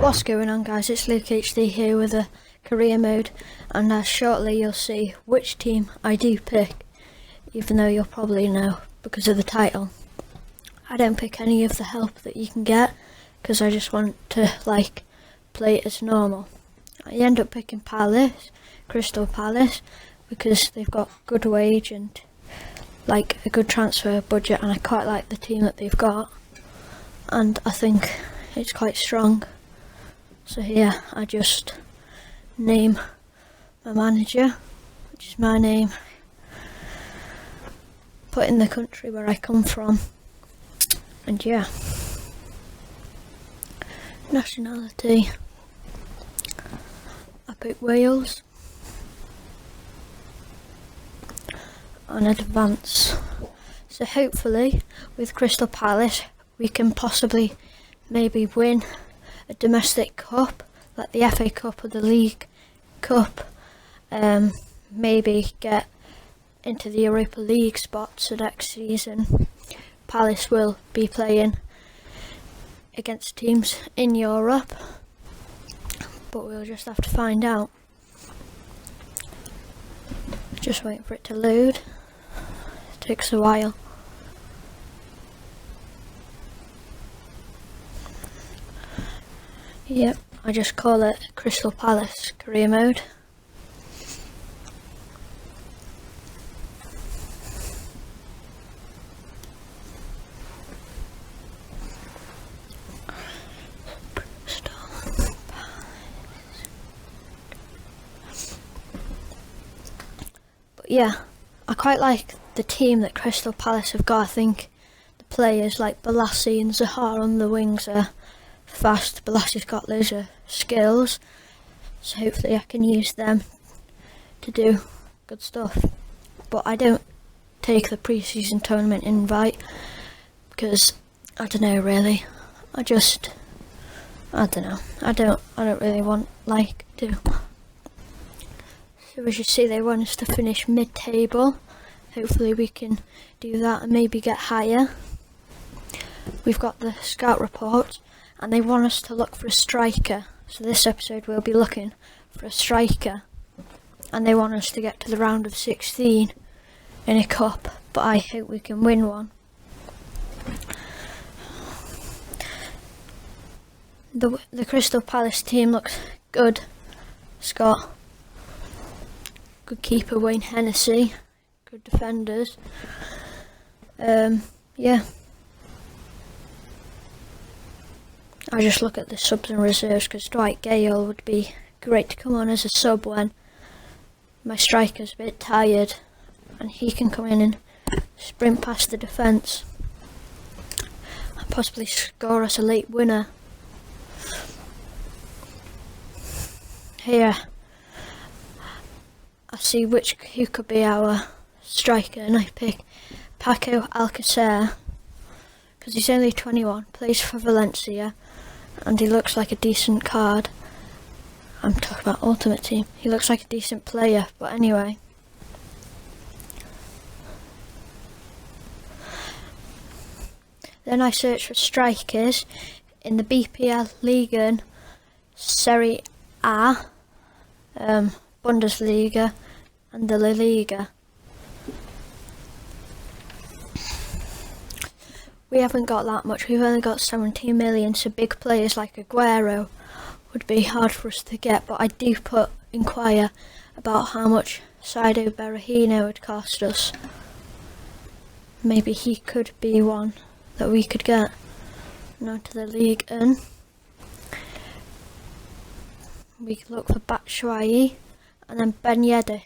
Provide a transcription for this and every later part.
What's going on, guys? It's Luke HD here with a career mode, and shortly you'll see which team I do pick, even though you'll probably know because of the title. I don't pick any of the help that you can get because I just want to play it as normal. I end up picking Crystal Palace, because they've got good wage and a good transfer budget, and I quite like the team that they've got, and I think it's quite strong. So here I just name my manager, which is my name, put in the country where I come from, and yeah, nationality, I pick Wales, and advance. So hopefully with Crystal Palace we can possibly maybe win a domestic cup like the FA Cup or the League Cup, maybe get into the Europa League spot. So next season Palace will be playing against teams in Europe, but we'll just have to find out. Just waiting for it to load. It takes a while. Yep, I just call it Crystal Palace career mode. But yeah, I quite like the team that Crystal Palace have got. I think the players like Balassi and Zaha on the wings are fast. Balassi's got loads of skills, so hopefully I can use them to do good stuff. But I don't take the pre-season tournament invite because I don't know really. I don't know. I don't really want to. So as you see, they want us to finish mid-table. Hopefully we can do that and maybe get higher. We've got the scout report, and they want us to look for a striker. So this episode we'll be looking for a striker, and they want us to get to the round of 16 in a cup, but I hope we can win one. The Crystal Palace team looks good. It's got good keeper Wayne Hennessy, good defenders. Yeah. I just look at the subs and reserves because Dwight Gale would be great to come on as a sub when my striker's a bit tired, and he can come in and sprint past the defence and possibly score us a late winner. Here I see who could be our striker, and I pick Paco Alcacer because he's only 21, plays for Valencia, and he looks like a decent card. I'm talking about Ultimate Team. He looks like a decent player, but anyway. Then I search for strikers in the BPL Liga, Serie A, Bundesliga, and the La Liga. We haven't got that much. We've only got 17 million, so big players like Aguero would be hard for us to get, but I do inquire about how much Saido Berahino would cost us. Maybe he could be one that we could get. Now to the league, and we could look for Batshuayi, and then Ben Yedder,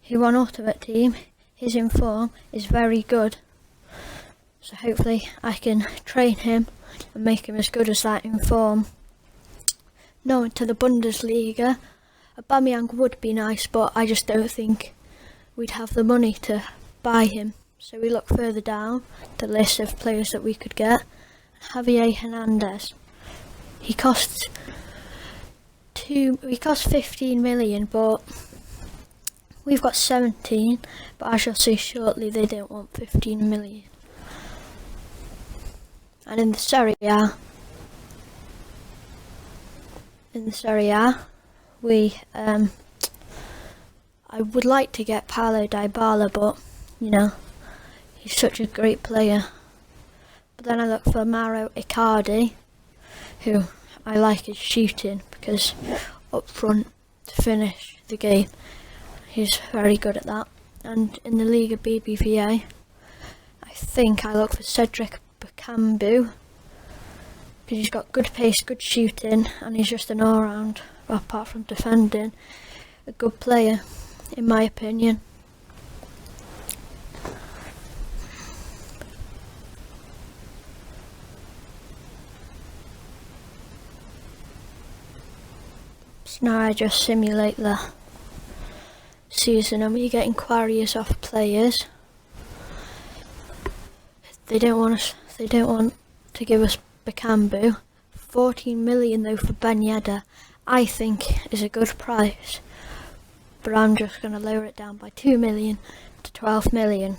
who on Ultimate Team, his inform is very good. So hopefully I can train him and make him as good as that in form. Now into the Bundesliga, Aubameyang would be nice, but I just don't think we'd have the money to buy him. So we look further down the list of players that we could get. Javier Hernandez. He costs 15 million, but we've got 17. But I shall see shortly they don't want 15 million. And in the Serie A, in the Serie A. I would like to get Paulo Dybala, but he's such a great player. But then I look for Mauro Icardi, who I like his shooting, because up front to finish the game, he's very good at that. And in the Liga BBVA, I think I look for Cedric Bakambu, because he's got good pace, good shooting, and he's just an all-round, apart from defending, a good player, in my opinion. So now I just simulate the season, and we get inquiries off players. They don't want to give us Bakambu. 14 million though for Ben Yedder, I think is a good price, but I'm just going to lower it down by 2 million to 12 million,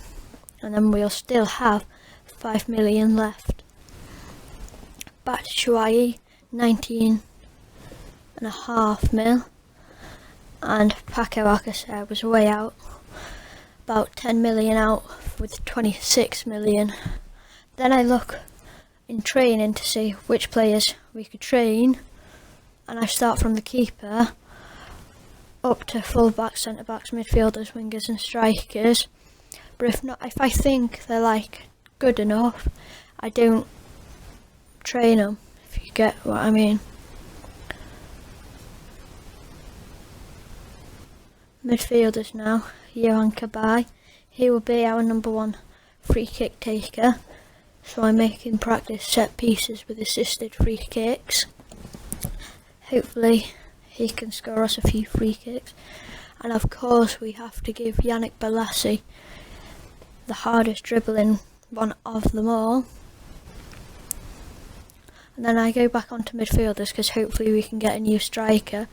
and then we'll still have 5 million left. Batshuayi, 19.5 mil, and Paco Alcacer was way out, about 10 million out with 26 million. Then I look in training to see which players we could train, and I start from the keeper up to full-backs, centre-backs, midfielders, wingers and strikers. But if I think they're good enough, I don't train them, if you get what I mean. Midfielders now, Johan Cabaye, he will be our number one free kick taker, so I make him practice set pieces with assisted free kicks. Hopefully he can score us a few free kicks, and of course we have to give Yannick Bolasie the hardest dribbling one of them all. And then I go back onto midfielders, because hopefully we can get a new striker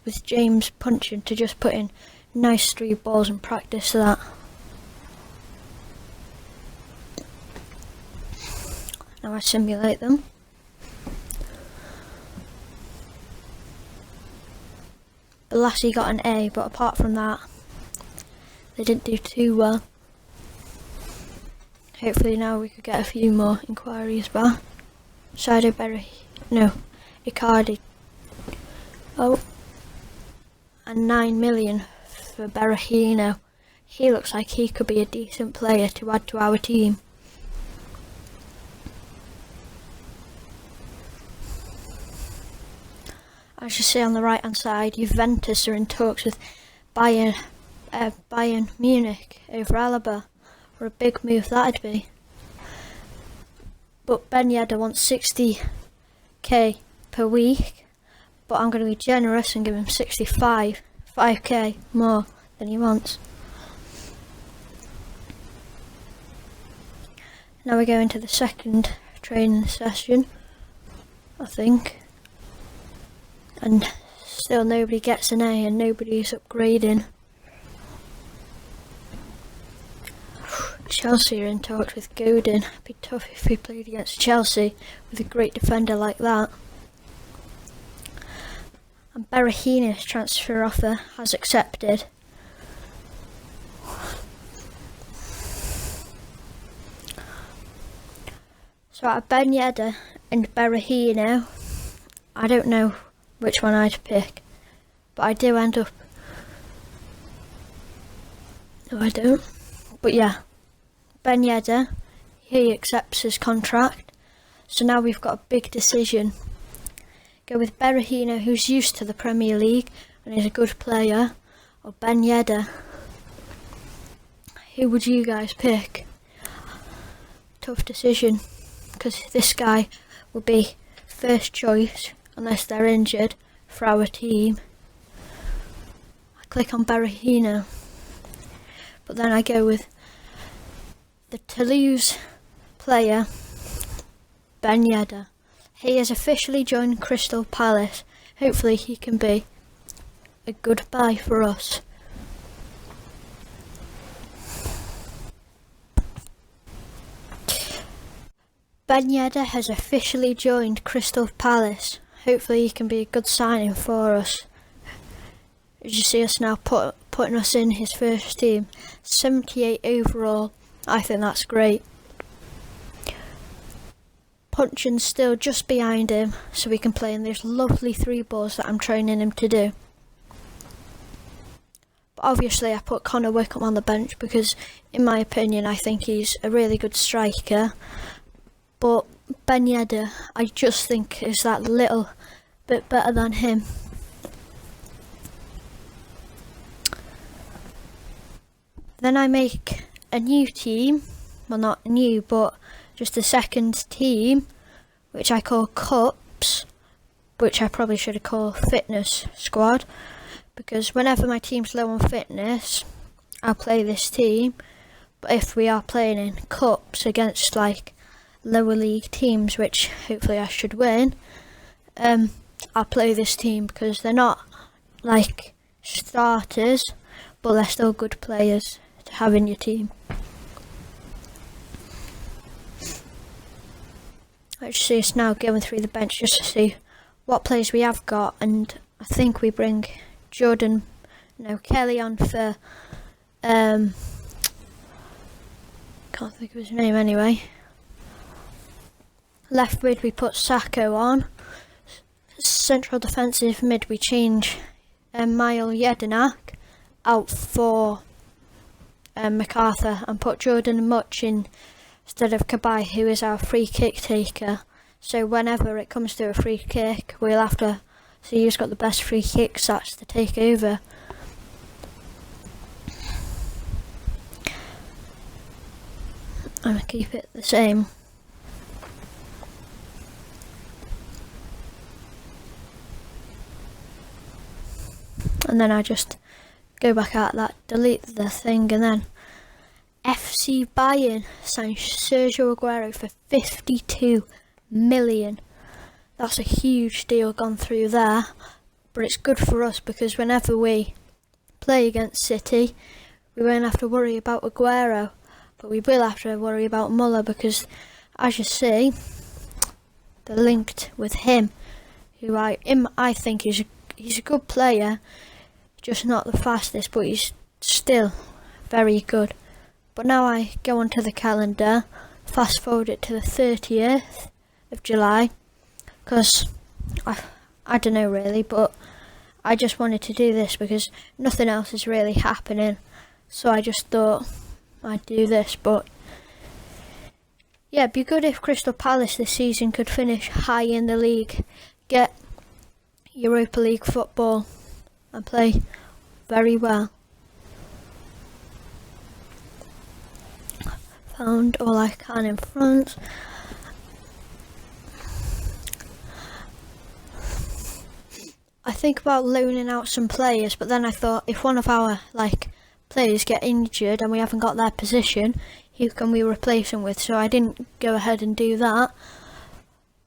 with James Puncheon to just put in nice 3 balls and practice that. Now I simulate them. Bolasie got an A, but apart from that, they didn't do too well. Hopefully now we could get a few more inquiries back. Icardi. Oh, and 9 million for Berahino. He looks like he could be a decent player to add to our team. As you see on the right hand side, Juventus are in talks with Bayern Munich over Alaba. What a big move that'd be. But Ben Yedder wants 60k per week, but I'm going to be generous and give him 5k more than he wants. Now we go into the second training session, I think. And still nobody gets an A and nobody's upgrading. Chelsea are in talks with Godin. It'd be tough if we played against Chelsea with a great defender like that. And Berahino's transfer offer has accepted. So out of Ben Yedder and Berahino, I don't know which one I'd pick, but I do end up... No, I don't. But yeah, Ben Yedder, he accepts his contract, so now we've got a big decision. Go with Berahino, who's used to the Premier League and is a good player, or Ben Yedder. Who would you guys pick? Tough decision, because this guy will be first choice unless they're injured for our team. I click on Berahino, but then I go with the Toulouse player Ben Yedder. He has officially joined Crystal Palace. Hopefully he can be a good buy for us. Ben Yedder has officially joined Crystal Palace. hopefully he can be a good signing for us. As you see us now putting us in his first team, 78 overall. I think that's great. Punchin's still just behind him, so we can play in these lovely 3 balls that I'm training him to do. But obviously I put Connor Wickham on the bench because, in my opinion, I think he's a really good striker. But Ben Yedder, I just think is that little bit better than him. Then I make a new team, well not new but just a second team, which I call Cups, which I probably should have called Fitness Squad, because whenever my team's low on fitness, I'll play this team. But if we are playing in Cups against like lower league teams, which hopefully I should win, I'll play this team because they're not like starters, but they're still good players to have in your team. Let's see us now going through the bench just to see what players we have got, and I think we bring Kelly on for can't think of his name anyway. Left mid we put Sacco on. Central defensive mid we change Mile Jedinak out for MacArthur and put Jordan Much in instead of Kabai, who is our free kick taker. So whenever it comes to a free kick, we'll have to see who's got the best free kick stats to take over. I'm going to keep it the same. And then I just go back out that, delete the thing, and then FC Bayern signed Sergio Aguero for 52 million. That's a huge deal gone through there, but it's good for us because whenever we play against City, we won't have to worry about Aguero, but we will have to worry about Muller because, as you see, they're linked with him, who I think he's a good player, just not the fastest, but he's still very good. But now I go onto the calendar, fast forward it to the 30th of July, because I don't know really, but I just wanted to do this because nothing else is really happening, so I just thought I'd do this. But yeah, it'd be good if Crystal Palace this season could finish high in the league, get Europa League football and play very well. Found all I can in front. I think about loaning out some players, but then I thought if one of our players get injured and we haven't got their position, who can we replace them with? So I didn't go ahead and do that.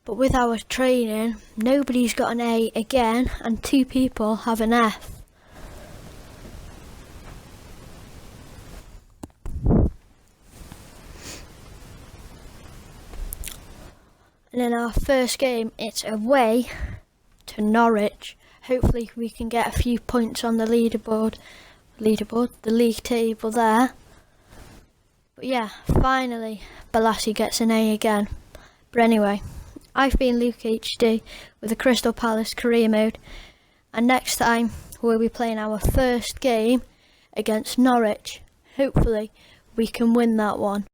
But with our training, nobody's got an A again, and 2 people have an F. And in our first game, it's away to Norwich. Hopefully we can get a few points on the leaderboard, the league table there. But yeah, finally, Balassi gets an A again. But anyway, I've been Luke HD with the Crystal Palace career mode, and next time we'll be playing our first game against Norwich. Hopefully we can win that one.